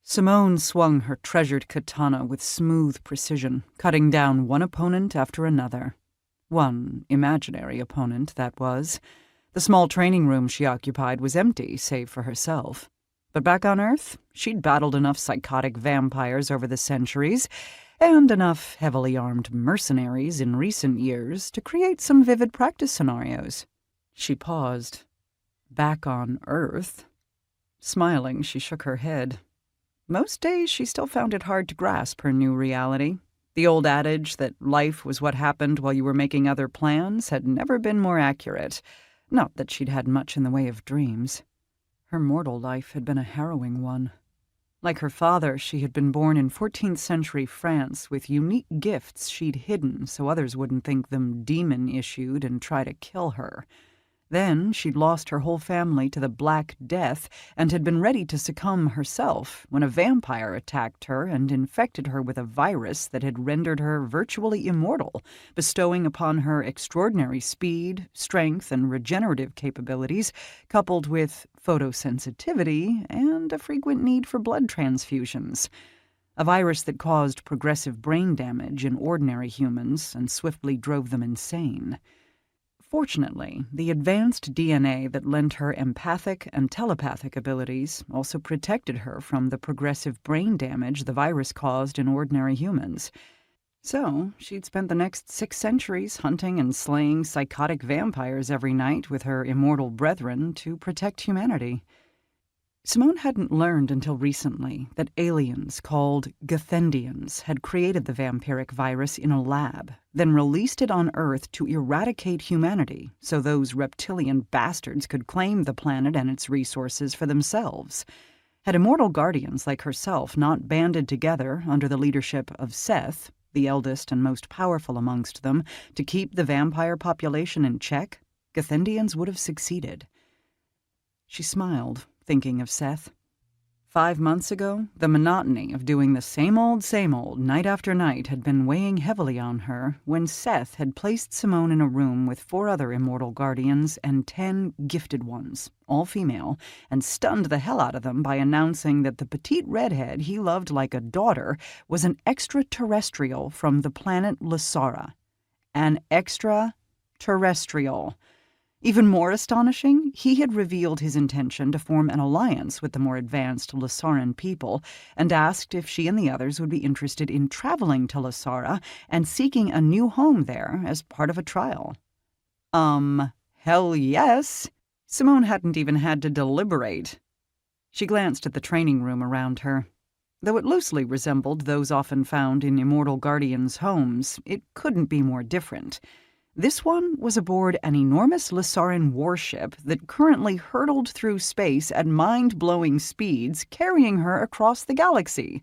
Simone swung her treasured katana with smooth precision, cutting down one opponent after another. One imaginary opponent, that was. The small training room she occupied was empty, save for herself. But back on Earth, she'd battled enough psychotic vampires over the centuries, and enough heavily armed mercenaries in recent years to create some vivid practice scenarios. She paused. Back on Earth? Smiling, she shook her head. Most days she still found it hard to grasp her new reality. The old adage that life was what happened while you were making other plans had never been more accurate. Not that she'd had much in the way of dreams. Her mortal life had been a harrowing one. Like her father, she had been born in 14th century France with unique gifts she'd hidden so others wouldn't think them demon-issued and try to kill her. Then she'd lost her whole family to the Black Death and had been ready to succumb herself when a vampire attacked her and infected her with a virus that had rendered her virtually immortal, bestowing upon her extraordinary speed, strength, and regenerative capabilities, coupled with photosensitivity and a frequent need for blood transfusions. A virus that caused progressive brain damage in ordinary humans and swiftly drove them insane. Fortunately, the advanced DNA that lent her empathic and telepathic abilities also protected her from the progressive brain damage the virus caused in ordinary humans. So, she'd spent the next 6 centuries hunting and slaying psychotic vampires every night with her immortal brethren to protect humanity. Simone hadn't learned until recently that aliens called Gathendians had created the vampiric virus in a lab, then released it on Earth to eradicate humanity so those reptilian bastards could claim the planet and its resources for themselves. Had Immortal Guardians like herself not banded together under the leadership of Seth, the eldest and most powerful amongst them, to keep the vampire population in check, Gathendians would have succeeded. She smiled, thinking of Seth. 5 months ago, the monotony of doing the same old, night after night had been weighing heavily on her when Seth had placed Simone in a room with 4 other Immortal Guardians and 10 gifted ones, all female, and stunned the hell out of them by announcing that the petite redhead he loved like a daughter was an extraterrestrial from the planet Lasara. An extraterrestrial. Even more astonishing, he had revealed his intention to form an alliance with the more advanced Lasaran people and asked if she and the others would be interested in traveling to Lasara and seeking a new home there as part of a trial. Hell yes. Simone hadn't even had to deliberate. She glanced at the training room around her. Though it loosely resembled those often found in Immortal Guardians' homes, it couldn't be more different. This one was aboard an enormous Lasaran warship that currently hurtled through space at mind-blowing speeds, carrying her across the galaxy.